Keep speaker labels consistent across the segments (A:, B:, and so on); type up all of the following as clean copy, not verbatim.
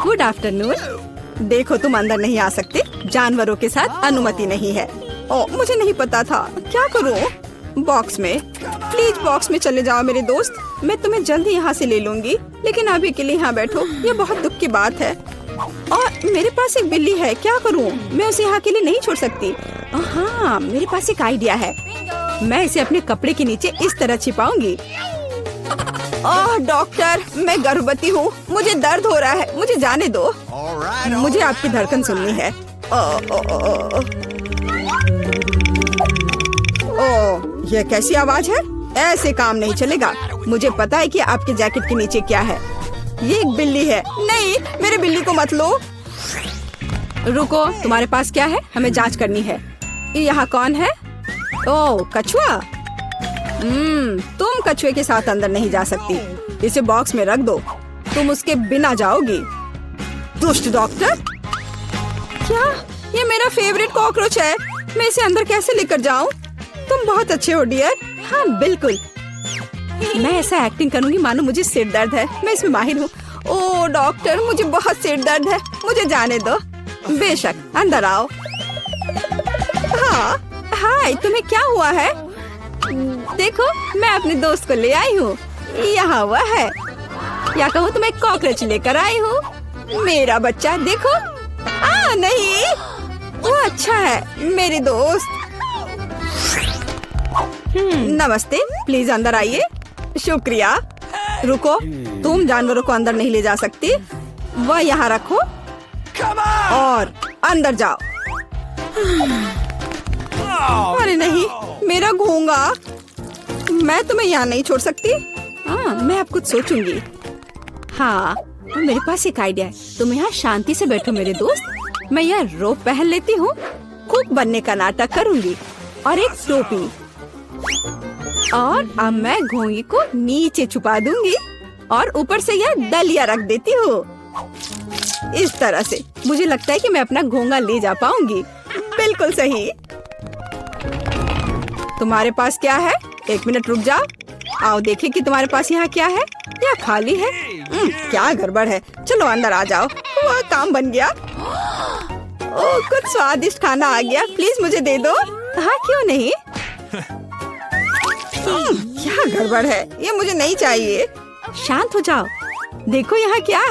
A: Good afternoon. देखो तुम अंदर नहीं आ सकते, जानवरों के साथ अनुमति नहीं है। ओ, मुझे नहीं पता था, क्या करूं? बॉक्स में, प्लीज बॉक्स में चले जाओ मेरे दोस्त। मैं तुम्हें जल्दी यहाँ से ले लूंगी, लेकिन अभी के लिए यहाँ बैठो, ये बहुत दुख की बात है। और मेरे पास एक बिल्ली है, क्या करूं? मैं उसे यहाँ के लिए नहीं छोड़ सकती। हाँ, मेरे पास एक आइडिया है। मैं इसे अपने कपड़े के नीचे इस तरह छिपाऊंगी। ओह डॉक्टर, मैं गर्भवती हूँ, मुझे दर्द हो रहा है, मुझे जाने दो। मुझे आपकी धड़कन सुननी है। ओह, ये कैसी आवाज है? ऐसे काम नहीं चलेगा। मुझे पता है कि आपके जैकेट के नीचे क्या है। ये एक बिल्ली है। नहीं, मेरे बिल्ली को मत लो। रुको, तुम्हारे पास क्या है? हमें जांच करनी है। यहाँ कौन है? ओह, कछुआ। तुम कछुए के साथ अंदर नहीं जा सकती। इसे बॉक्स में रख दो, तुम उसके बिना जाओगी। दुष्ट डॉक्टर। क्या? ये मेरा फेवरेट कॉकरोच है, मैं इसे अंदर कैसे लेकर जाऊं? तुम बहुत अच्छे हो डियर। हाँ बिल्कुल, मैं ऐसा एक्टिंग करूंगी मानो मुझे सिर दर्द है। मैं इसमें माहिर हूँ। ओह डॉक्टर, मुझे बहुत सिर दर्द है, मुझे जाने दो। बेशक, अंदर आओ। हाँ, हाय, तुम्हें क्या हुआ है? देखो, मैं अपने दोस्त को ले आई हूँ। यहाँ हुआ है, या कहूँ तो मैं कॉकरोच लेकर आई हूँ। मेरा बच्चा देखो। नहीं, वो अच्छा है मेरे दोस्त। नमस्ते, प्लीज अंदर आइए। शुक्रिया। रुको, तुम जानवरों को अंदर नहीं ले जा सकती। वह यहाँ रखो और अंदर जाओ। अरे नहीं, मेरा घोंगा। मैं तुम्हें यहाँ नहीं छोड़ सकती। हाँ, मैं अब कुछ सोचूंगी। हाँ, मेरे पास एक आइडिया है। तुम यहाँ शांति से बैठो मेरे दोस्त। मैं यह रोप पहन लेती हूँ, कुक बनने का नाटक करूंगी और एक टोपी। और अब मैं घोंगी को नीचे छुपा दूंगी और ऊपर से यह डलिया रख देती हूँ। इस तरह से मुझे लगता है कि मैं अपना घोंगा ले जा पाऊंगी। बिल्कुल सही। तुम्हारे पास क्या है? एक मिनट रुक जाओ। आओ देखें कि तुम्हारे पास यहाँ क्या है। यह खाली है। क्या गड़बड़ है? चलो अंदर आ जाओ। वह काम बन गया। ओह, कुछ स्वादिष्ट खाना आ गया। प्लीज मुझे दे दो। हाँ, क्यों नहीं। क्या गड़बड़ है? ये मुझे नहीं चाहिए। शांत हो जाओ। देखो यहाँ क्या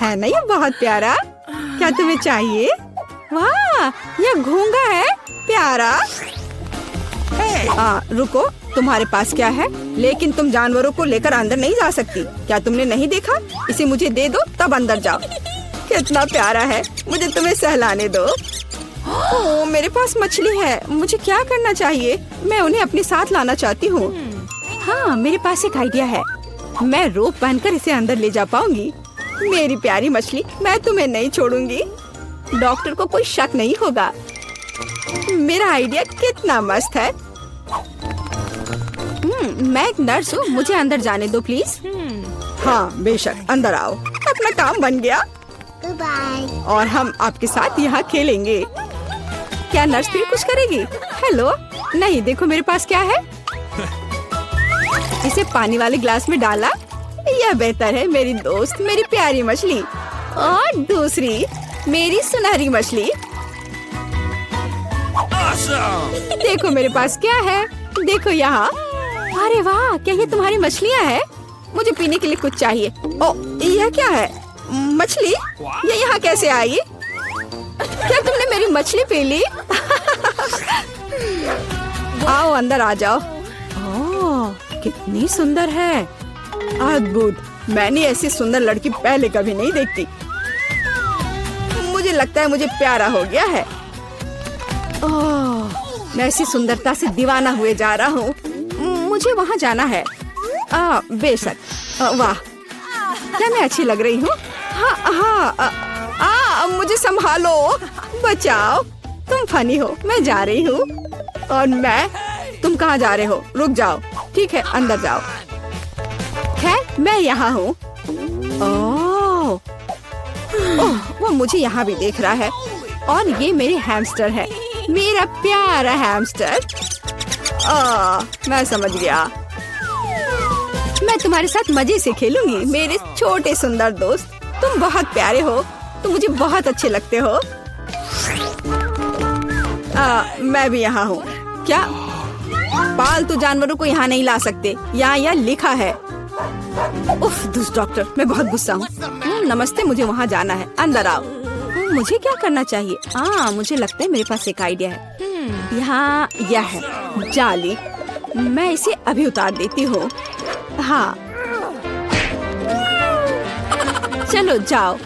A: है ना ये बहुत प्यारा। क्या तुम्हें चाहिए? वाह, यह घोंगा है, प्यारा। रुको, तुम्हारे पास क्या है? लेकिन तुम जानवरों को लेकर अंदर नहीं जा सकती। क्या तुमने नहीं देखा? इसे मुझे दे दो, तब अंदर जाओ। कितना प्यारा है, मुझे तुम्हें सहलाने दो। ओह, मेरे पास मछली है। मुझे क्या करना चाहिए? मैं उन्हें अपने साथ लाना चाहती हूँ। हाँ, मेरे पास एक आइडिया है। मैं रोप पहनकर इसे अंदर ले जा पाऊंगी। मेरी प्यारी मछली, मैं तुम्हें नहीं छोड़ूंगी। डॉक्टर को कोई शक नहीं होगा। मेरा आइडिया कितना मस्त है। मैं एक नर्स हूँ, मुझे अंदर जाने दो प्लीज। हाँ बेशक, अंदर आओ। अपना काम बन गया। और हम आपके साथ यहाँ खेलेंगे। क्या नर्स फिर कुछ करेगी? हेलो। नहीं, देखो मेरे पास क्या है। इसे पानी वाले ग्लास में डाला। यह बेहतर है मेरी दोस्त, मेरी प्यारी मछली। और दूसरी, मेरी सुनहरी मछली। देखो मेरे पास क्या है। देखो यहाँ। अरे वाह, क्या ये तुम्हारी मछलियाँ हैं? मुझे पीने के लिए कुछ चाहिए। ओ, यह क्या है? मछली? ये यहाँ कैसे आई? क्या तुमने मेरी मछली पी ली? आओ अंदर आ जाओ। ओह, कितनी सुंदर है। अद्भुत, मैंने ऐसी सुंदर लड़की पहले कभी नहीं देखती। मुझे लगता है मुझे प्यारा हो गया है। ओह, मैं ऐसी सुंदरता से दीवाना हुए जा रहा हूँ। मुझे वहाँ जाना है। बेशक। वाह, क्या मैं अच्छी लग रही हूँ? हाँ, मुझे संभालो, बचाओ। तुम फनी हो, मैं जा रही हूँ। और तुम कहाँ जा रहे हो? रुक जाओ। ठीक है, अंदर जाओ। खैर, मैं यहाँ हूँ। ओह, वो मुझे यहाँ भी देख रहा है। और ये मेरे हैमस्टर है, मेरा प्यारा हैमस्टर। मैं समझ गया। मैं तुम्हारे साथ मजे से खेलूंगी, मेरे छोटे सुंदर दोस्त। तुम बहुत प्यारे हो, तुम मुझे बहुत अच्छे लगते हो। मैं भी यहाँ हूँ। क्या पालतू जानवरों को यहाँ नहीं ला सकते? यहाँ लिखा है। उफ, दुष्ट डॉक्टर, मैं बहुत गुस्सा हूँ। नमस्ते, मुझे वहाँ जाना है, अंदर आओ। मुझे क्या करना चाहिए? मुझे लगता है मेरे पास एक आइडिया है। यहाँ यह है जाली, मैं इसे अभी उतार देती हूँ। हाँ, चलो जाओ,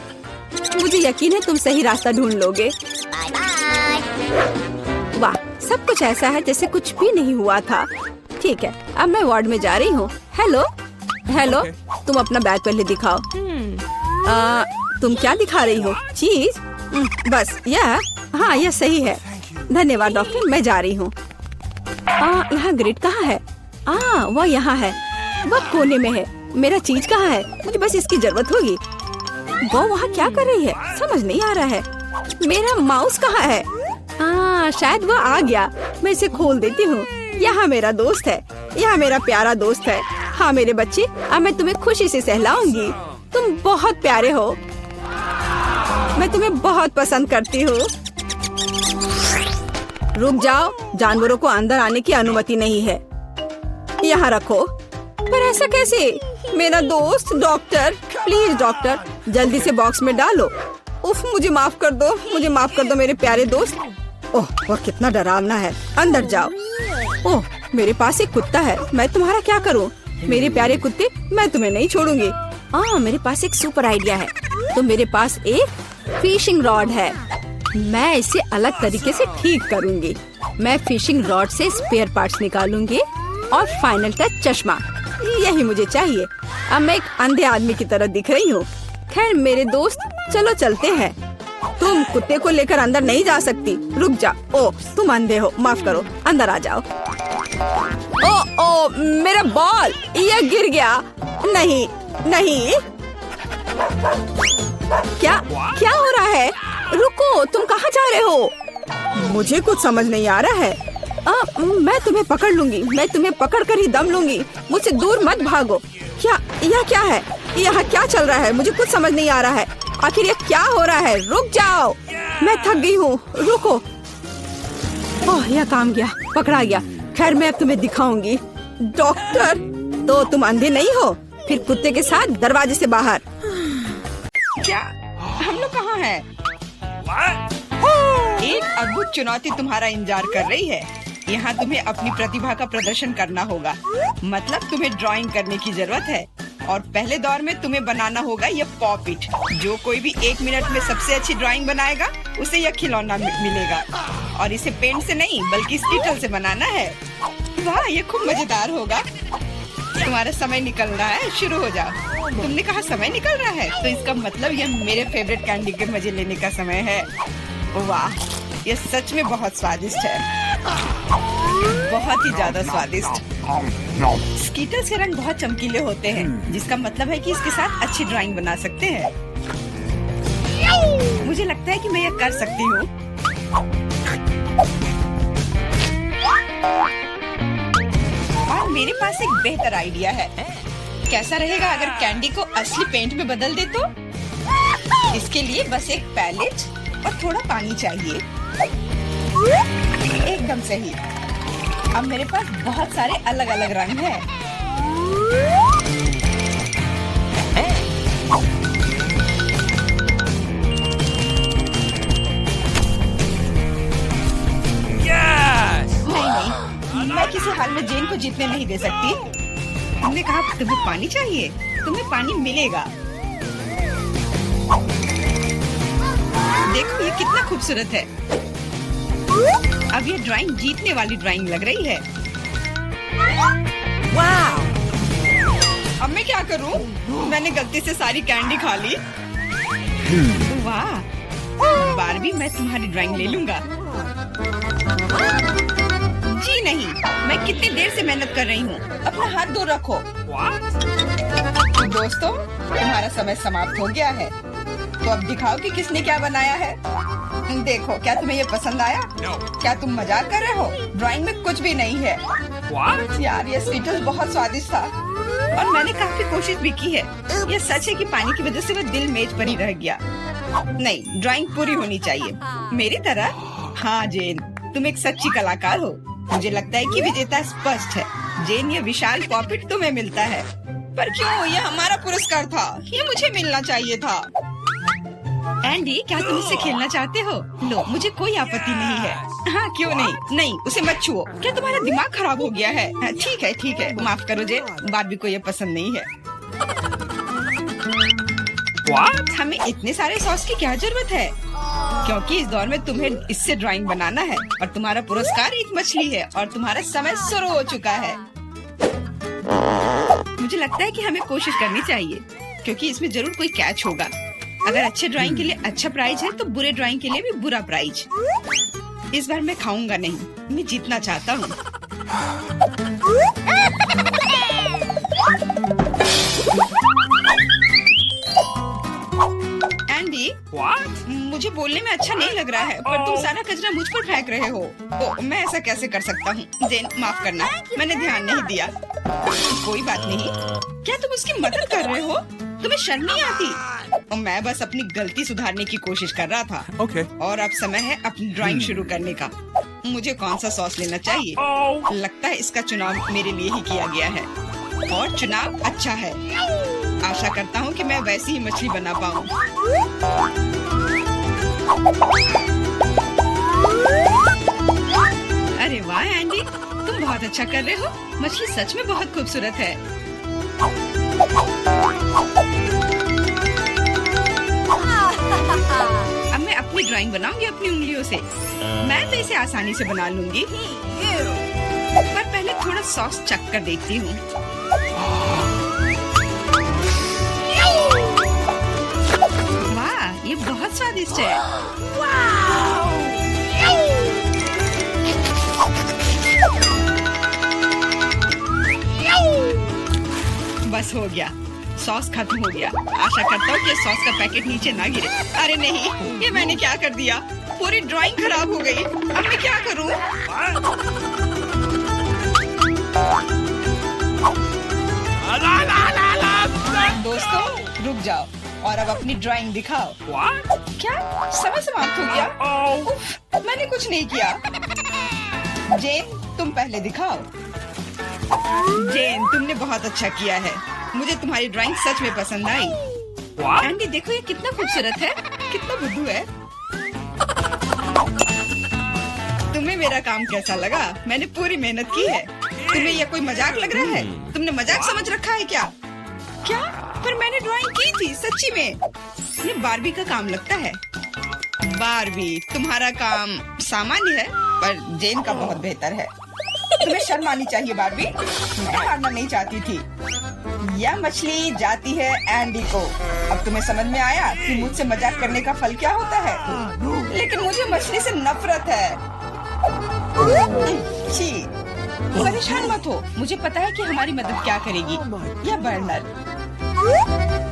A: मुझे यकीन है तुम सही रास्ता ढूंढ लोगे। वाह, सब कुछ ऐसा है जैसे कुछ भी नहीं हुआ था। ठीक है, अब मैं वार्ड में जा रही हूँ। हेलो हेलो, तुम अपना बैग पहले दिखाओ। तुम क्या दिखा रही हो? चीज? बस यह? हाँ, यह सही है। धन्यवाद डॉक्टर, मैं जा रही हूँ। यहाँ ग्रिड कहाँ है? वह यहाँ है, वह कोने में है। मेरा चीज कहाँ है? मुझे बस इसकी जरूरत होगी। वो वहाँ क्या कर रही है? समझ नहीं आ रहा है। मेरा माउस कहाँ है? शायद वह आ गया। मैं इसे खोल देती हूँ। यहाँ मेरा दोस्त है, यहाँ मेरा प्यारा दोस्त है। हाँ मेरे बच्चे, अब मैं तुम्हें खुशी से सहलाऊंगी। तुम बहुत प्यारे हो, मैं तुम्हें बहुत पसंद करती हूँ। रुक जाओ, जानवरों को अंदर आने की अनुमति नहीं है। यहाँ रखो। पर ऐसा कैसे? मेरा दोस्त डॉक्टर, प्लीज डॉक्टर, जल्दी से बॉक्स में डालो। उफ, मुझे माफ कर दो, मुझे माफ कर दो मेरे प्यारे दोस्त। ओह, वह कितना डरावना है। अंदर जाओ। ओह, मेरे पास एक कुत्ता है, मैं तुम्हारा क्या करूँ? मेरे प्यारे कुत्ते, मैं तुम्हें नहीं छोड़ूंगी। मेरे पास एक सुपर आइडिया है। तो मेरे पास एक फिशिंग रॉड है, मैं इसे अलग तरीके से ठीक करूंगी। मैं फिशिंग रॉड से स्पेयर पार्ट्स निकालूंगी और फाइनल टच चश्मा, यही मुझे चाहिए। अब मैं एक अंधे आदमी की तरह दिख रही हूँ। खैर मेरे दोस्त, चलो चलते हैं। तुम कुत्ते को लेकर अंदर नहीं जा सकती, रुक जा। ओ, तुम अंधे हो, माफ करो, अंदर आ जाओ। ओ, मेरा बॉल, यह गिर गया। नहीं नहीं, क्या हो रहा है? रुको, तुम कहाँ जा रहे हो? मुझे कुछ समझ नहीं आ रहा है। मैं तुम्हें पकड़ लूंगी, मैं तुम्हें पकड़ कर ही दम लूंगी। मुझसे दूर मत भागो। यह क्या है? यहाँ क्या चल रहा है? मुझे कुछ समझ नहीं आ रहा है। आखिर ये क्या हो रहा है? रुक जाओ, मैं थक गई हूँ, रुको। ओह, यह काम गया, पकड़ा गया। खैर मैं अब तुम्हें दिखाऊंगी। डॉक्टर, तो तुम अंधे नहीं हो? फिर कुत्ते के साथ दरवाजे से बाहर। क्या हम लोग कहाँ हैं? एक अद्भुत चुनौती तुम्हारा इंतजार कर रही है। यहाँ तुम्हें अपनी प्रतिभा का प्रदर्शन करना होगा। मतलब तुम्हें ड्राइंग करने की जरूरत है और पहले दौर में तुम्हें बनाना होगा यह पॉपिट। जो कोई भी 1 मिनट में सबसे अच्छी ड्राइंग बनाएगा उसे यह खिलौना मिलेगा। और इसे पेंट से नहीं बल्कि स्टिकल से बनाना है। वाह, ये खूब मजेदार होगा। तुम्हारा समय निकल रहा है, शुरू हो जाओ। तुमने कहा समय निकल रहा है, तो इसका मतलब यह मेरे फेवरेट कैंडी के मजे लेने का समय है। वाह, यह सच में बहुत स्वादिष्ट है, बहुत ही ज्यादा स्वादिष्ट। स्कीटर्स के रंग बहुत चमकीले होते हैं, जिसका मतलब है कि इसके साथ अच्छी ड्राइंग बना सकते हैं। मुझे लगता है कि मैं यह कर सकती हूँ। और मेरे पास एक बेहतर आइडिया है। कैसा रहेगा अगर कैंडी को असली पेंट में बदल दे तो? इसके लिए बस एक पैलेट और थोड़ा पानी चाहिए। एकदम सही। अब मेरे पास बहुत सारे अलग अलग रंग हैं। नहीं, मैं किसी हाल में जेन को जीतने नहीं दे सकती। तुमने कहा तुम्हें पानी चाहिए, तुम्हें पानी मिलेगा। देखो ये कितना खूबसूरत है। अब ये ड्राइंग जीतने वाली ड्राइंग लग रही है। वाह! अब मैं क्या करूं? मैंने गलती से सारी कैंडी खा ली। वाह! बार भी मैं तुम्हारी ड्राइंग ले लूंगा। जी नहीं, मैं कितनी देर से मेहनत कर रही हूँ। अपना हाथ दूर रखो। दोस्तों, तुम्हारा समय समाप्त हो गया है। तो अब दिखाओ कि किसने क्या बनाया है। देखो, क्या तुम्हें ये पसंद आया? क्या तुम मजाक कर रहे हो? ड्राइंग में कुछ भी नहीं है। यार, ये स्कीटल्स बहुत स्वादिष्ट था। और मैंने काफी कोशिश भी की है। यह सच है कि पानी की वजह से वह दिल मेज पर ही रह गया। नहीं, ड्राइंग पूरी होनी चाहिए मेरी तरह। हाँ जेन, तुम एक सच्ची कलाकार हो। मुझे लगता है कि विजेता स्पष्ट है। जेन, ये विशाल पॉकेट तुम्हें मिलता है। पर क्यों? यह हमारा पुरस्कार था, ये मुझे मिलना चाहिए था। एंडी, क्या तुम इससे खेलना चाहते हो? लो, मुझे कोई आपत्ति नहीं है। हाँ, क्यों नहीं? नहीं, उसे मत छुओ। क्या तुम्हारा दिमाग खराब हो गया है? ठीक है, ठीक है, माफ करो जेन, बार्बी को ये पसंद नहीं है। What? हमें इतने सारे सॉस की क्या जरूरत है? क्योंकि इस दौर में तुम्हें इससे ड्राइंग बनाना है और तुम्हारा पुरस्कार एक मछली है और तुम्हारा समय शुरू हो चुका है। मुझे लगता है कि हमें कोशिश करनी चाहिए क्योंकि इसमें जरूर कोई कैच होगा। अगर अच्छे ड्राइंग के लिए अच्छा प्राइज है तो बुरे ड्राइंग के लिए भी बुरा प्राइज। इस बार मैं खाऊंगा नहीं, मैं जीतना चाहता हूँ। एंडी, मुझे बोलने में अच्छा नहीं लग रहा है, पर तुम सारा कचरा मुझ पर फेंक रहे हो। ओ, मैं ऐसा कैसे कर सकता हूँ? जेन, माफ करना, मैंने ध्यान नहीं दिया। कोई बात नहीं। क्या तुम उसकी मदद कर रहे हो? तुम्हें शर्म नहीं आती? मैं बस अपनी गलती सुधारने की कोशिश कर रहा था। और अब समय है अपनी ड्राइंग शुरू करने का। मुझे कौन सा सॉस लेना चाहिए? लगता है इसका चुनाव मेरे लिए ही किया गया है और चुनाव अच्छा है। आशा करता हूँ कि मैं वैसी ही मछली बना पाऊँ। अरे वाह एंडी, तुम बहुत अच्छा कर रहे हो। मछली सच में बहुत खूबसूरत है। अब मैं अपनी ड्राइंग बनाऊंगी अपनी उंगलियों से। मैं तो इसे आसानी से बना लूंगी, पर पहले थोड़ा सॉस चख कर देखती हूँ। वाह, ये बहुत स्वादिष्ट है। बस हो गया, सॉस खत्म हो गया। आशा करता हूँ कि सॉस का पैकेट नीचे ना गिरे। अरे नहीं, ये मैंने क्या कर दिया? पूरी ड्राइंग खराब हो गई। अब मैं क्या करूँ? दोस्तों, रुक जाओ और अब अपनी ड्राइंग दिखाओ। क्या समय समाप्त हो गया? उफ, मैंने कुछ नहीं किया। जेन, तुम पहले दिखाओ। जेन, तुमने बहुत अच्छा किया है। मुझे तुम्हारी ड्राइंग सच में पसंद आई। एंडी, देखो ये कितना खूबसूरत है, कितना बुद्धू है। तुम्हें मेरा काम कैसा लगा? मैंने पूरी मेहनत की है। तुम्हें यह कोई मजाक लग रहा है? तुमने मजाक समझ रखा है क्या? क्या? पर मैंने ड्राइंग की थी सच्ची में। ये बार्बी का काम लगता है। बार्बी, तुम्हारा काम सामान्य है, पर जेन का बहुत बेहतर है। तुम्हें शर्म आनी चाहिए बार्बी। मैं हारना नहीं चाहती थी। यह मछली जाती है एंडी को। अब तुम्हें समझ में आया कि मुझसे मजाक करने का फल क्या होता है? लेकिन मुझे मछली से नफरत है। छी, परेशान मत हो। मुझे पता है कि हमारी मदद क्या करेगी। यह बर्नर।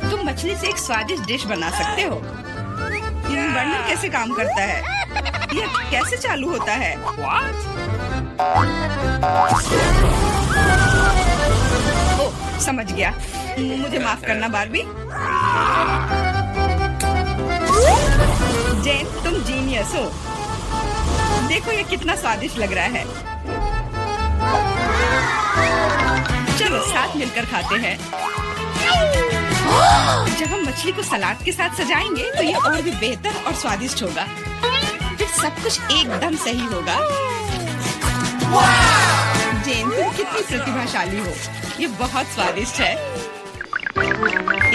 A: तुम मछली से एक स्वादिष्ट डिश बना सकते हो। बर्नर कैसे काम करता है? यह कैसे चालू होता है? ओह, समझ गया। मुझे माफ करना बार्बी। जेन, तुम जीनियस हो। देखो ये कितना स्वादिष्ट लग रहा है। चलो साथ मिलकर खाते हैं। जब हम मछली को सलाद के साथ सजाएंगे तो ये और भी बेहतर और स्वादिष्ट होगा। फिर सब कुछ एकदम सही होगा। जेन, तुम कितनी प्रतिभाशाली हो। ये बहुत स्वादिष्ट है।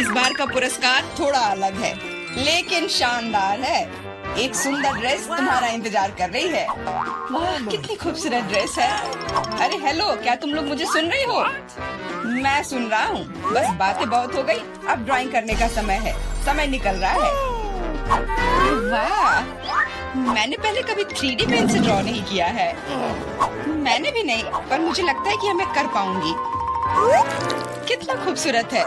A: इस बार का पुरस्कार थोड़ा अलग है, लेकिन शानदार है। एक सुंदर ड्रेस तुम्हारा इंतजार कर रही है। वाह, कितनी खूबसूरत ड्रेस है। अरे हेलो, क्या तुम लोग मुझे सुन रही हो? मैं सुन रहा हूँ। बस बातें बहुत हो गई, अब ड्राइंग करने का समय है। समय निकल रहा है। वाह, मैंने पहले कभी 3D पेन से ड्रॉ नहीं किया है। मैंने भी नहीं, पर मुझे लगता है कि मैं कर पाऊंगी। कितना खूबसूरत है।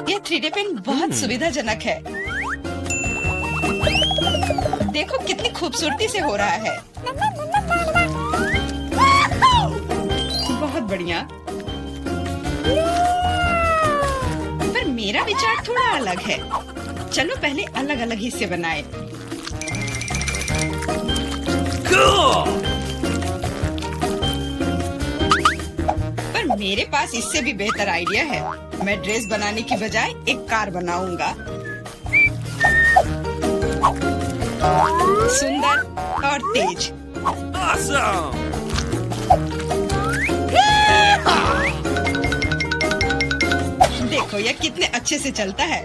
A: यह 3D पेन बहुत सुविधाजनक है। देखो कितनी खूबसूरती से हो रहा है। बहुत बढ़िया। पर मेरा विचार थोड़ा अलग है। चलो पहले अलग अलग हिस्से बनाए। पर मेरे पास इससे भी बेहतर आइडिया है। मैं ड्रेस बनाने की बजाय एक कार बनाऊंगा। सुंदर और तेज। देखो यह कितने अच्छे से चलता है।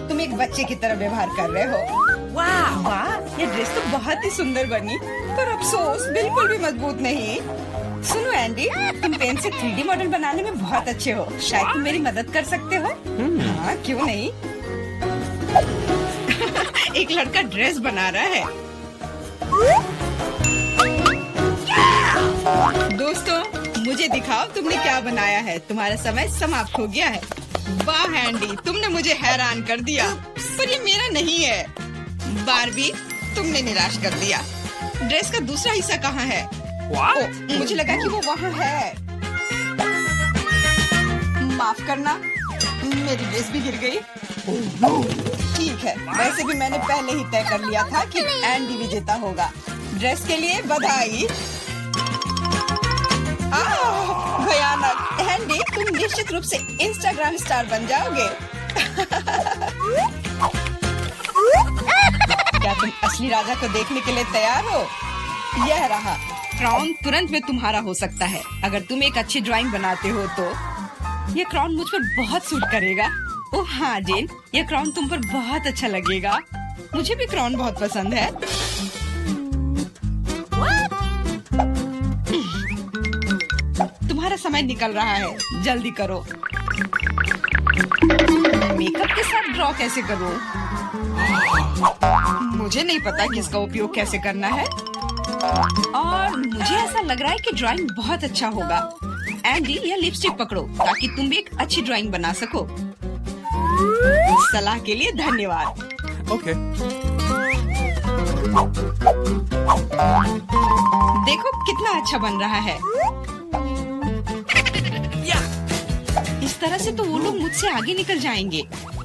A: तुम एक बच्चे की तरह व्यवहार कर रहे हो। वाह वाह, ये ड्रेस तो बहुत ही सुंदर बनी, पर अफसोस बिल्कुल भी मजबूत नहीं। सुनो एंडी, तुम पेन से 3D मॉडल बनाने में बहुत अच्छे हो। शायद तुम मेरी मदद कर सकते हो। हाँ, क्यों नहीं। एक लड़का ड्रेस बना रहा है। दोस्तों, मुझे दिखाओ तुमने क्या बनाया है। तुम्हारा समय समाप्त हो गया है। वाह एंडी, तुमने मुझे हैरान कर दिया, पर ये मेरा नहीं है। बारबी, तुमने निराश कर दिया। ड्रेस का दूसरा हिस्सा कहाँ है? मुझे लगा कि वो वहाँ है। माफ करना, मेरी ड्रेस भी गिर गई। ठीक है, वैसे भी मैंने पहले ही तय कर लिया था कि एंडी विजेता होगा। ड्रेस के लिए बधाई। भयानक। एंडी, तुम निश्चित रूप से इंस्टाग्राम स्टार बन जाओगे। क्या तुम असली राजा को देखने के लिए तैयार हो? यह रहा क्राउन। तुरंत में तुम्हारा हो सकता है अगर तुम एक अच्छी ड्राइंग बनाते हो तो। यह क्राउन मुझ पर बहुत सूट करेगा। ओह हाँ जेन, यह क्राउन तुम पर बहुत अच्छा लगेगा। मुझे भी क्राउन बहुत पसंद है। तुम्हारा समय निकल रहा है, जल्दी करो। मेकअप के साथ ड्रॉ कैसे करूं? मुझे नहीं पता कि इसका उपयोग कैसे करना है, और मुझे ऐसा लग रहा है कि ड्राइंग बहुत अच्छा होगा। एंडी, यह लिपस्टिक पकड़ो ताकि तुम भी एक अच्छी ड्राइंग बना सको। सलाह के लिए धन्यवाद।
B: ओके।
A: देखो कितना अच्छा बन रहा है। इस तरह से तो वो लोग मुझसे आगे निकल जाएंगे।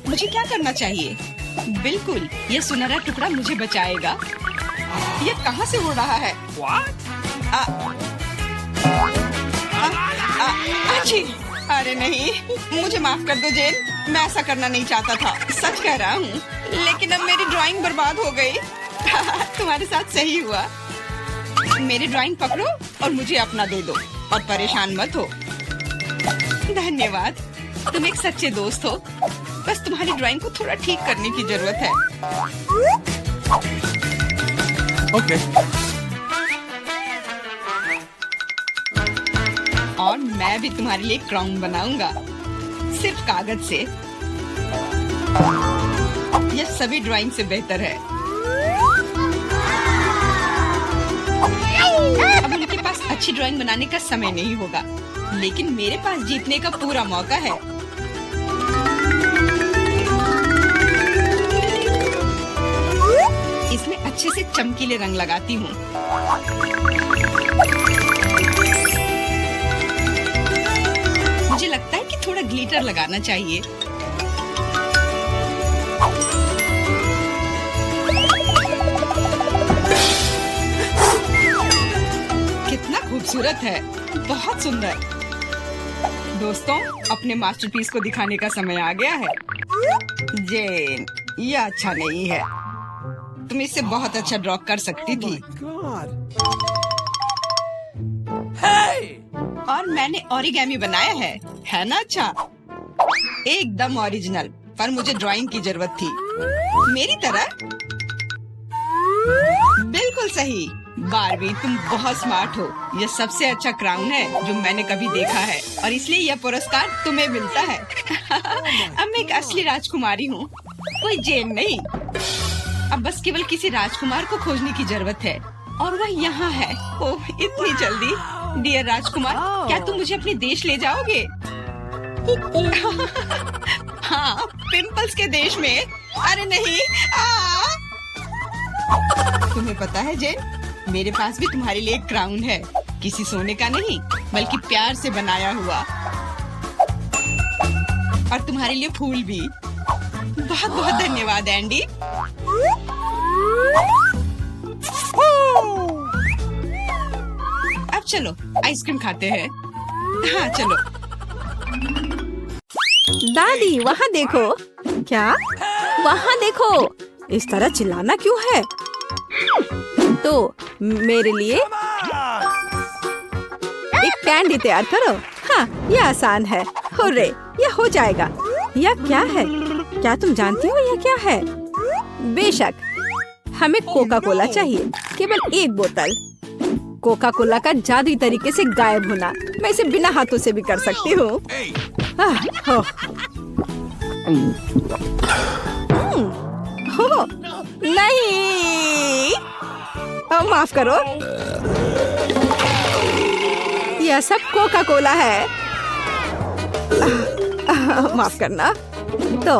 A: मुझे क्या करना चाहिए? बिल्कुल, ये सुनहरा टुकड़ा मुझे बचाएगा। ये कहाँ से उड़ रहा है? अच्छी। अरे नहीं, मुझे माफ कर दो जेन, मैं ऐसा करना नहीं चाहता था। सच कह रहा हूँ, लेकिन अब मेरी ड्राइंग बर्बाद हो गई। तुम्हारे साथ सही हुआ। मेरी ड्राइंग पकड़ो और मुझे अपना दे दो, और परेशान मत हो। धन्यवाद, तुम एक सच्चे दोस्त हो। बस तुम्हारी ड्राइंग को थोड़ा ठीक करने की जरूरत है।
B: ओके।
A: और मैं भी तुम्हारे लिए क्राउन बनाऊंगा, सिर्फ कागज से। यह सभी ड्राइंग से बेहतर है। अब उनके पास अच्छी ड्राइंग बनाने का समय नहीं होगा, लेकिन मेरे पास जीतने का पूरा मौका है। इसमें अच्छे से चमकीले रंग लगाती हूँ। मुझे लगता है कि थोड़ा ग्लिटर लगाना चाहिए। कितना खूबसूरत है, बहुत सुंदर। दोस्तों, अपने मास्टरपीस को दिखाने का समय आ गया है। जेन, यह अच्छा नहीं है। तुम इससे बहुत अच्छा ड्रॉ कर सकती थी। और मैंने ओरिगेमी बनाया है ना? अच्छा, एकदम ओरिजिनल। पर मुझे ड्राइंग की जरूरत थी, मेरी तरह। बिल्कुल सही। बारबी, तुम बहुत स्मार्ट हो। यह सबसे अच्छा क्राउन है जो मैंने कभी देखा है, और इसलिए यह पुरस्कार तुम्हें मिलता है। अब मैं एक असली राजकुमारी हूँ, कोई जेन नहीं। अब बस केवल किसी राजकुमार को खोजने की जरूरत है, और वह यहाँ है। ओह, इतनी जल्दी। डियर राजकुमार, क्या तुम मुझे अपने देश ले जाओगे? हाँ, पिंपल्स के देश में। अरे नहीं। तुम्हें पता है जेन, मेरे पास भी तुम्हारे लिए एक क्राउन है। किसी सोने का नहीं, बल्कि प्यार से बनाया हुआ। और तुम्हारे लिए फूल भी। बहुत बहुत धन्यवाद एंडी। अब चलो आइसक्रीम खाते हैं। हाँ चलो। दादी वहाँ देखो। क्या? वहाँ देखो। इस तरह चिल्लाना क्यों है? तो मेरे लिए एक कैंडी तैयार करो। हाँ ये आसान है। हुर्रे, यह हो जाएगा। यह क्या है? क्या तुम जानती हो यह क्या है? बेशक, हमें कोका कोला चाहिए। केवल एक बोतल। कोका कोला का जादुई तरीके से गायब होना। मैं इसे बिना हाथों से भी कर सकती हूँ। नहीं, माफ करो। यह सब कोका कोला है। माफ करना। तो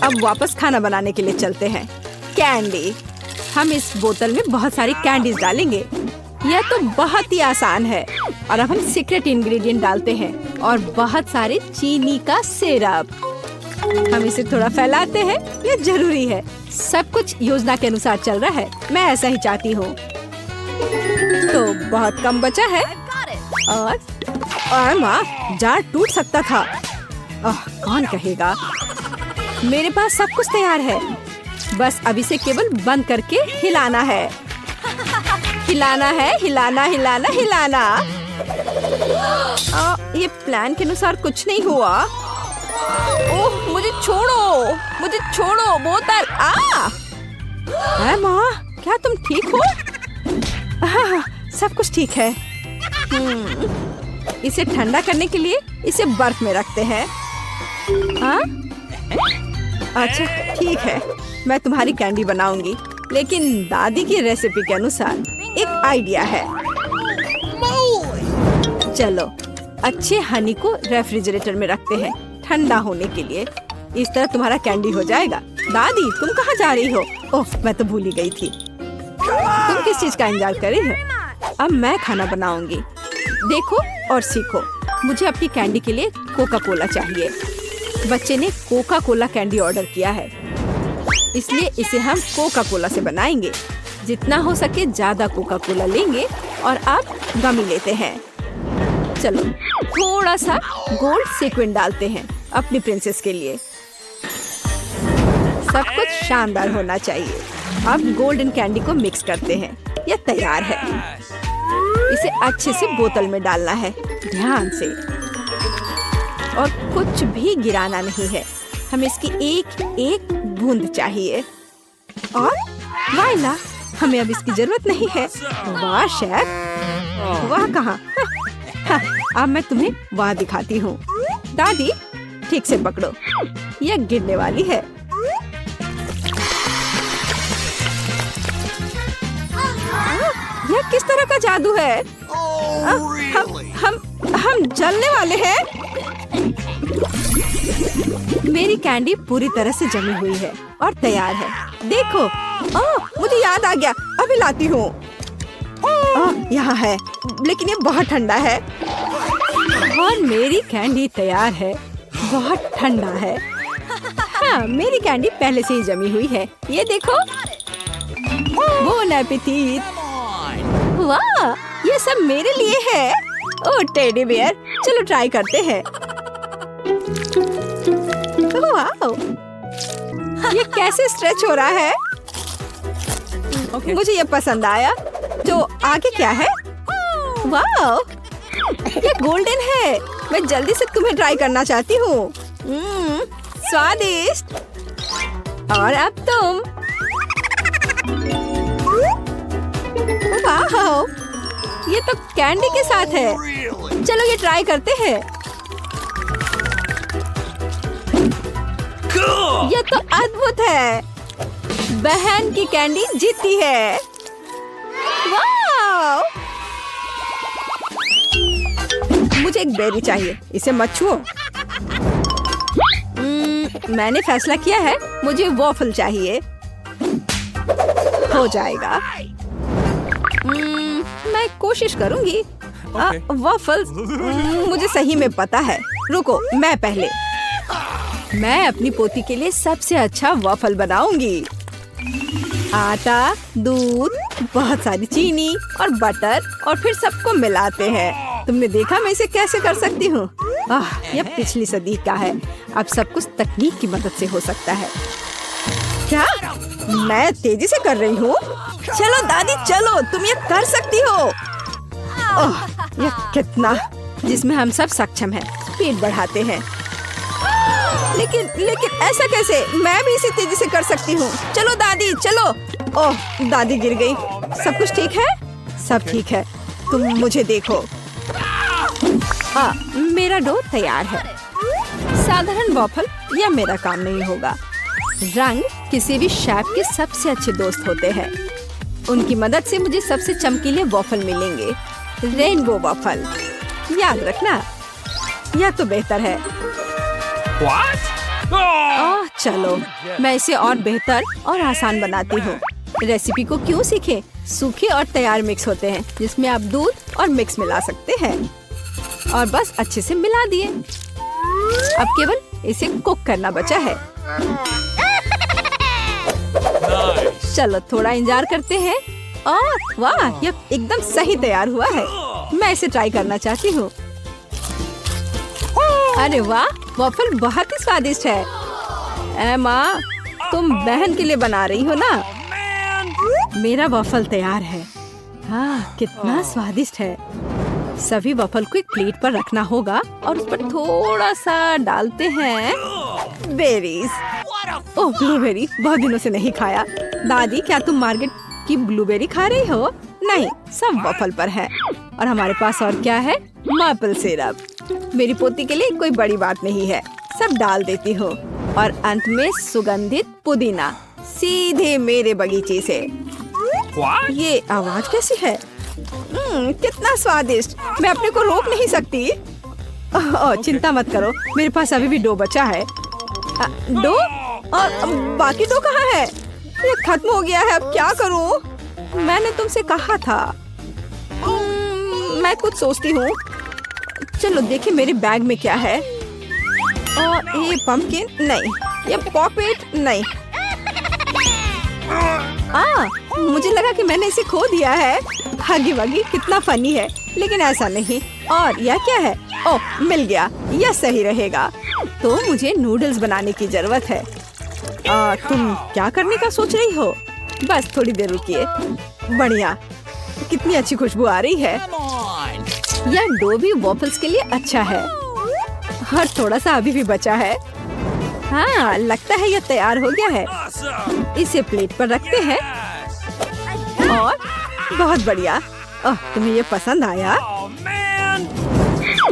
A: अब वापस खाना बनाने के लिए चलते हैं। कैंडी। हम इस बोतल में बहुत सारी कैंडीज डालेंगे। यह तो बहुत ही आसान है। और अब हम सीक्रेट इंग्रेडिएंट डालते हैं और बहुत सारे चीनी का सिरप। हम इसे थोड़ा फैलाते हैं। यह जरूरी है। सब कुछ योजना के अनुसार चल रहा है। मैं ऐसा ही चाहती हूँ। तो बहुत कम बचा है। और माँ, जार टूट सकता था। कौन कहेगा? मेरे पास सब कुछ तैयार है। बस अब इसे केवल बंद करके हिलाना है। हिलाना है, हिलाना हिलाना हिलाना। ये प्लान के अनुसार कुछ नहीं हुआ। ओह, मुझे छोड़ो, मुझे छोड़ो बोतल। माँ, क्या तुम ठीक हो? सब कुछ ठीक है। इसे ठंडा करने के लिए इसे बर्फ में रखते हैं। अच्छा ठीक है, मैं तुम्हारी कैंडी बनाऊंगी, लेकिन दादी की रेसिपी के अनुसार। एक आइडिया है। चलो अच्छे हनी को रेफ्रिजरेटर में रखते हैं ठंडा होने के लिए। इस तरह तुम्हारा कैंडी हो जाएगा। दादी तुम कहाँ जा रही हो? ओह, मैं तो भूल ही गई थी। तुम किस चीज का इंतजार कर रही हो? अब मैं खाना बनाऊंगी। देखो और सीखो। मुझे अपनी कैंडी के लिए कोका कोला चाहिए। बच्चे ने कोका कोला कैंडी ऑर्डर किया है, इसलिए इसे हम कोका कोला से बनाएंगे। जितना हो सके ज्यादा कोका कोला लेंगे और अब गमी लेते हैं। चलो थोड़ा सा गोल्ड सीक्वेंस डालते हैं अपनी प्रिंसेस के लिए। सब कुछ शानदार होना चाहिए। अब गोल्डन कैंडी को मिक्स करते हैं। यह तैयार है। इसे अच्छे से बोतल में डालना है, ध्यान से। और कुछ भी गिराना नहीं है। हमें इसकी एक एक बूंद चाहिए। और वाइला, हमें अब इसकी जरूरत नहीं है। वाह शेफ, वाह कहाँ? अब मैं तुम्हें वहाँ दिखाती हूँ। दादी ठीक से पकड़ो, यह गिरने वाली है। यह किस तरह का जादू है? हम जलने वाले हैं। मेरी कैंडी पूरी तरह से जमी हुई है और तैयार है। देखो, मुझे याद आ गया, अभी लाती हूँ। यहाँ है, लेकिन ये बहुत ठंडा है। और मेरी कैंडी तैयार है। बहुत ठंडा है। हाँ, मेरी कैंडी पहले से ही जमी हुई है। ये देखो। Bone appétit. वाह, ये सब मेरे लिए है। ओह टेडी बियर, चलो ट्राई करते हैं। वाह, ये कैसे स्ट्रेच हो रहा है? मुझे ये पसंद आया। तो आगे क्या है? वाह, ये गोल्डन है। मैं जल्दी से तुम्हें ट्राई करना चाहती हूँ। स्वादिष्ट। और अब तुम। वाह, ये तो कैंडी के साथ है। चलो ये ट्राई करते हैं। ये तो अद्भुत है। बहन की कैंडी जीती है। वाह! मुझे एक बेरी चाहिए, इसे मत छुओ। मैंने फैसला किया है, मुझे वॉफल चाहिए। हो जाएगा। मैं कोशिश करूंगी। वॉफल्स मुझे सही में पता है। रुको, मैं पहले। मैं अपनी पोती के लिए सबसे अच्छा वॉफल बनाऊंगी। आटा, दूध, बहुत सारी चीनी और बटर और फिर सबको मिलाते हैं। तुमने देखा मैं इसे कैसे कर सकती हूँ? यह पिछली सदी का है। अब सब कुछ तकनीक की मदद से हो सकता है। क्या मैं तेजी से कर रही हूँ? चलो दादी चलो, तुम ये कर सकती हो। यह कितना जिसमें हम सब सक्षम हैं। स्पीड बढ़ाते हैं। लेकिन ऐसा कैसे? मैं भी इसे तेजी से कर सकती हूँ। चलो दादी चलो। ओह दादी गिर गई। सब कुछ ठीक है? सब ठीक है। तुम मुझे देखो। मेरा डो तैयार है। साधारण वॉफल यह मेरा काम नहीं होगा। रंग किसी भी शेफ के सबसे अच्छे दोस्त होते हैं। उनकी मदद से मुझे सबसे चमकीले वॉफल मिलेंगे। रेनबो वॉफल याद रखना, यह तो बेहतर है। चलो मैं इसे और बेहतर और आसान बनाती हूँ। रेसिपी को क्यों सीखें? सूखे और तैयार मिक्स होते हैं जिसमें आप दूध और मिक्स मिला सकते हैं और बस अच्छे से मिला दिए। अब केवल इसे कुक करना बचा है। चलो थोड़ा इंतजार करते हैं। वाह, यह एकदम सही तैयार हुआ है। मैं इसे ट्राई करना चाहती हूँ। अरे वाह, वॉफल बहुत ही स्वादिष्ट है। माँ, तुम बहन के लिए बना रही हो ना? मेरा वॉफल तैयार है। कितना स्वादिष्ट है। सभी वॉफल को एक प्लेट पर रखना होगा और उस पर थोड़ा सा डालते हैं बेरीज। ओह ब्लूबेरी, बहुत दिनों से नहीं खाया। दादी क्या तुम मार्केट की ब्लूबेरी खा रही हो? नहीं, सब वॉफल पर है। और हमारे पास और क्या है? Maple syrup. मेरी पोती के लिए कोई बड़ी बात नहीं है। सब डाल देती हूँ और अंत में सुगंधित पुदीना सीधे मेरे बगीचे से। ये आवाज कैसी है? कितना स्वादिष्ट। मैं अपने को रोक नहीं सकती। चिंता मत करो, मेरे पास अभी भी डो बचा है। डो? और बाकी डो कहाँ है? ये खत्म हो गया है। अब क्या करूँ? मैंने तुमसे कहा था। मैं कुछ सोचती हूँ। चलो देखिए मेरे बैग में क्या है। और ये पंपकिन नहीं, ये पॉकेट नहीं। मुझे लगा कि मैंने इसे खो दिया है। हगी वगी कितना फनी है, लेकिन ऐसा नहीं। और यह क्या है? ओह मिल गया, यह सही रहेगा। तो मुझे नूडल्स बनाने की जरूरत है। तुम क्या करने का सोच रही हो? बस थोड़ी देर रुकिए। बढ़िया, कितनी अच्छी खुशबू आ रही है। यह डो भी वॉफल्स के लिए अच्छा है। और थोड़ा सा अभी भी बचा है। लगता है यह तैयार हो गया है। इसे प्लेट पर रखते हैं। और बहुत बढ़िया। तुम्हें ये पसंद आया?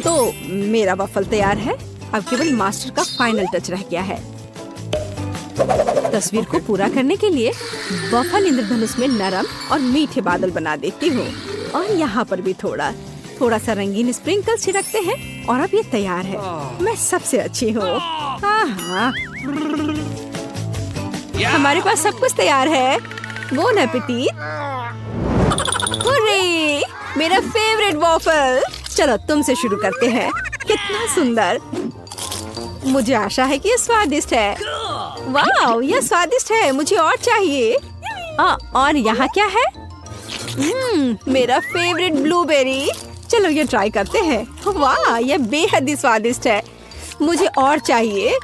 A: तो मेरा वॉफल तैयार है। अब केवल मास्टर का फाइनल टच रह गया है। तस्वीर को पूरा करने के लिए वॉफल इंद्रधनुष में नरम और मीठे बादल बना देती हूँ। और यहाँ पर भी थोड़ा सा रंगीन स्प्रिंकल छिड़कते हैं और अब ये तैयार है। मैं सबसे अच्छी हूँ। हमारे पास सब कुछ तैयार है। Bone appétit. हुर्रे, मेरा फेवरेट वॉफल। चलो तुमसे शुरू करते हैं। कितना सुंदर। मुझे आशा है कि ये स्वादिष्ट है। वाह, यह स्वादिष्ट है। मुझे और चाहिए। और यहाँ क्या है? मेरा फेवरेट ब्लूबेरी। चलो ये ट्राई करते हैं। वाह, यह बेहद ही स्वादिष्ट है। मुझे और चाहिए।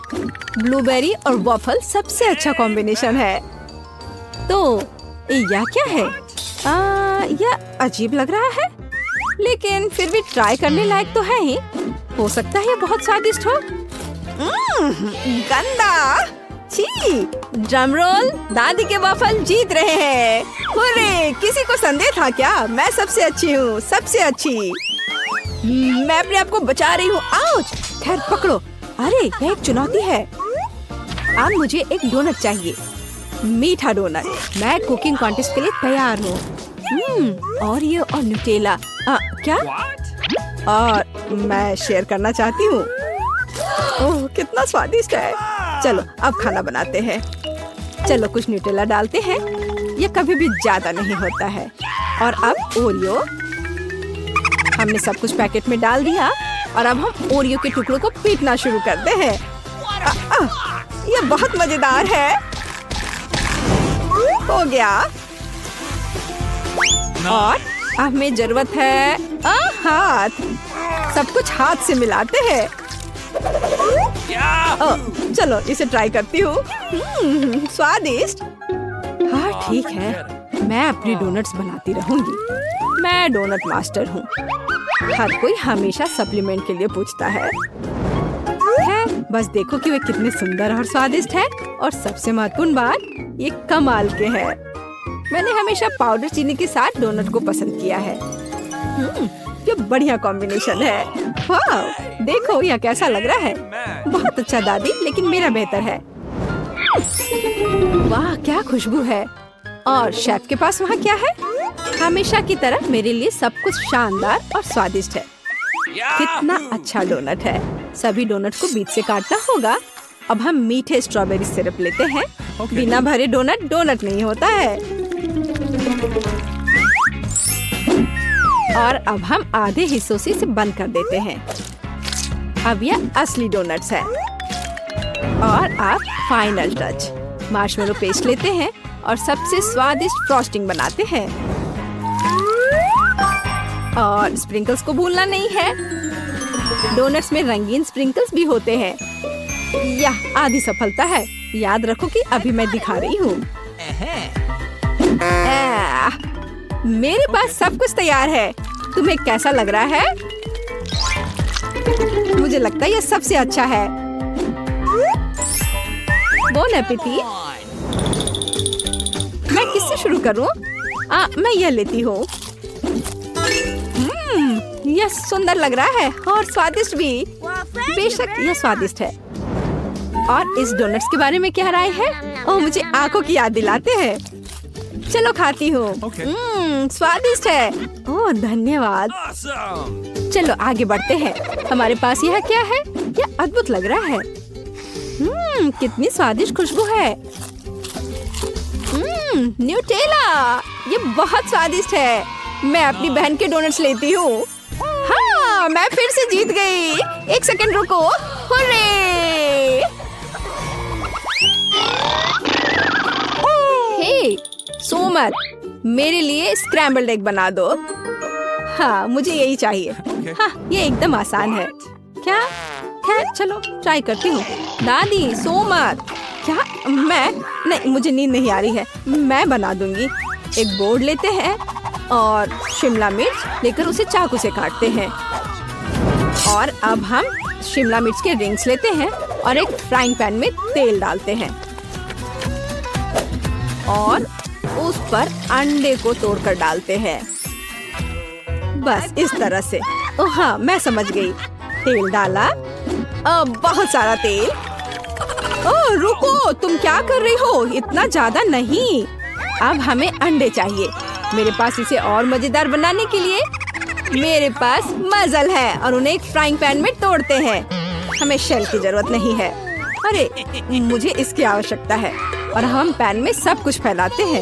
A: ब्लूबेरी और वॉफल सबसे अच्छा कॉम्बिनेशन है। तो यह क्या है? यह अजीब लग रहा है, लेकिन फिर भी ट्राई करने लायक तो है ही। हो सकता है ये बहुत स्वादिष्ट हो। गंदा। छी, ड्रम रोल। दादी के वॉफल जीत रहे हैं। हुर्रे, किसी को संदेह था क्या? मैं सबसे अच्छी हूँ, सबसे अच्छी। मैं अपने आप को बचा रही हूँ। आउच! खैर पकड़ो। अरे यह एक चुनौती है। अब मुझे एक डोनट चाहिए। मीठा डोनट। मैं कुकिंग कॉन्टेस्ट के लिए तैयार हूँ। और ये और न्यूटेला। क्या? और मैं शेयर करना चाहती हूँ। ओह कितना स्वादिष्ट है। चलो अब खाना बनाते हैं। चलो कुछ न्यूटेला डालते हैं। ये कभी भी ज्यादा नहीं होता है। और अब ओरियो। हमने सब कुछ पैकेट में डाल दिया और अब हम ओरियो के टुकड़ों को पीटना शुरू करते हैं। ये बहुत मजेदार है। हो गया। और अब हमें जरूरत है हाथ। सब कुछ हाथ से मिलाते हैं। चलो इसे ट्राई करती हूँ। स्वादिष्ट। हाँ ठीक है, मैं अपनी डोनट्स बनाती रहूंगी। मैं डोनट मास्टर हूँ। हर कोई हमेशा सप्लीमेंट के लिए पूछता है। बस देखो कि वे कितने सुंदर और स्वादिष्ट है। और सबसे महत्वपूर्ण बात, ये कमाल के हैं। मैंने हमेशा पाउडर चीनी के साथ डोनट को पसंद किया है। ये बढ़िया कॉम्बिनेशन है। वाह, देखो यह कैसा लग रहा है। बहुत अच्छा दादी, लेकिन मेरा बेहतर है। वाह क्या खुशबू है। और शेफ के पास वहाँ क्या है? हमेशा की तरह मेरे लिए सब कुछ शानदार और स्वादिष्ट है। कितना अच्छा डोनट है। सभी डोनट को बीच से काटना होगा। अब हम मीठे स्ट्रॉबेरी सिरप लेते हैं। बिना भरे डोनट डोनट नहीं होता है। और अब हम आधे हिस्सों से इसे बंद कर देते हैं। अब यह असली डोनट्स है। और अब फाइनल टच, मार्शमेलो पेस्ट लेते हैं और सबसे स्वादिष्ट फ्रॉस्टिंग बनाते हैं। और स्प्रिंकल्स को भूलना नहीं है। डोनट्स में रंगीन स्प्रिंकल्स भी होते हैं। यह आधी सफलता है। याद रखो कि अभी मैं दिखा रही हूँ। मेरे पास सब कुछ तैयार है। तुम्हें कैसा लग रहा है? मुझे लगता है यह सबसे अच्छा है। बोन एपेटी। मैं किससे शुरू करूं? मैं यह लेती हूँ। यह सुंदर लग रहा है और स्वादिष्ट भी। बेशक यह स्वादिष्ट है। और इस डोनट्स के बारे में क्या राय है? ओह, मुझे आंखों की याद दिलाते हैं। चलो खाती हूँ। स्वादिष्ट है। ओह धन्यवाद। चलो आगे बढ़ते हैं। हमारे पास यह क्या है? यह अद्भुत लग रहा है। कितनी स्वादिष्ट खुशबू है। न्यूटेला। ये बहुत स्वादिष्ट है। मैं अपनी बहन के डोनट्स लेती हूँ। हाँ, मैं फिर से जीत गई। एक सेकंड रुको। हुर्रे! हे, सोमर, मेरे लिए स्क्रैम्बल्ड एग बना दो। हाँ, मुझे यही चाहिए। हाँ, ये एकदम आसान है। क्या? खैर, चलो ट्राई करती हूँ। दादी, सोमर, क्या? मैं नहीं, मुझे नींद नहीं आ रही है। मैं बना दूंगी। एक बोर्ड लेते हैं और शिमला मिर्च लेकर उसे चाकू से काटते हैं। और अब हम शिमला मिर्च के रिंग्स लेते हैं और एक फ्राइंग पैन में तेल डालते हैं और उस पर अंडे को तोड़कर डालते हैं। बस इस तरह से। ओह हाँ, मैं समझ गई। तेल डाला। बहुत सारा तेल। ओह रुको, तुम क्या कर रही हो? इतना ज्यादा नहीं। अब हमें अंडे चाहिए। मेरे पास इसे और मजेदार बनाने के लिए मेरे पास मजल है और उन्हें एक फ्राइंग पैन में तोड़ते हैं। हमें शेल की जरूरत नहीं है। अरे मुझे इसकी आवश्यकता है। और हम पैन में सब कुछ फैलाते हैं।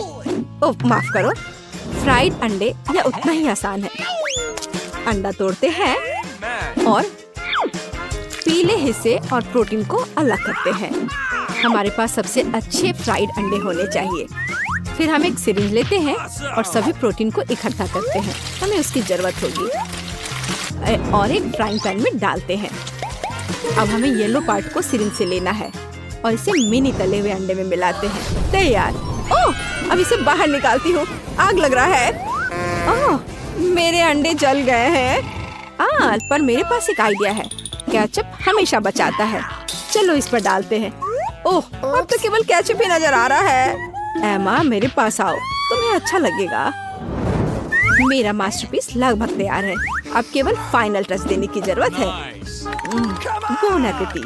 A: ओह माफ करो। फ्राइड अंडे यह उतना ही आसान है। अंडा तोड़ते हैं और पीले हिस्से और प्रोटीन को अलग करते हैं। हमारे पास सबसे अच्छे फ्राइड अंडे होने चाहिए। फिर हम एक सिरिंज लेते हैं और सभी प्रोटीन को इकट्ठा करते हैं। हमें उसकी जरूरत होगी और एक फ्राइंग पैन में डालते हैं। अब हमें येलो पार्ट को सिरिंज से लेना है और इसे मिनी तले हुए अंडे में मिलाते हैं। तैयार। ओह, अब इसे बाहर निकालती हूँ। आग लग रहा है। ओह, मेरे अंडे जल गए हैं। पर मेरे पास एक आइडिया है। केचप हमेशा बचाता है। चलो इस पर डालते हैं। ओह, अब तो केवल केचप ही नजर आ रहा है। एमा, मेरे पास आओ, तुम्हें अच्छा लगेगा। मेरा मास्टरपीस लगभग तैयार है। अब केवल फाइनल टच देने की जरूरत है। बोन एपेटी।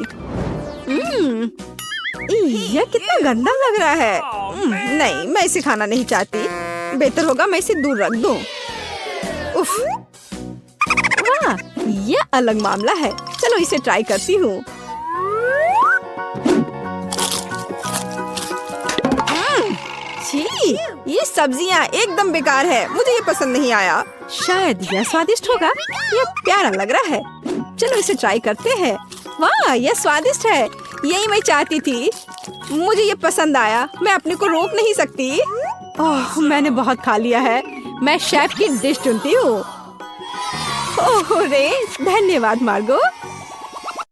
A: यह कितना गंदा लग रहा है। नहीं, मैं इसे खाना नहीं चाहती। बेहतर होगा मैं इसे दूर रख दूं। उफ, वाह, यह अलग मामला है। चलो इसे ट्राई करती हूँ। ये सब्जियाँ एकदम बेकार है। मुझे ये पसंद नहीं आया। शायद यह स्वादिष्ट होगा। यह प्यारा लग रहा है। चलो इसे ट्राई करते हैं। वाह, यह स्वादिष्ट है। यही मैं चाहती थी। मुझे ये पसंद आया, मैं अपने को रोक नहीं सकती। ओह, मैंने बहुत खा लिया है। मैं शेफ की डिश चुनती हूँ। ओह रे, धन्यवाद मार्गो।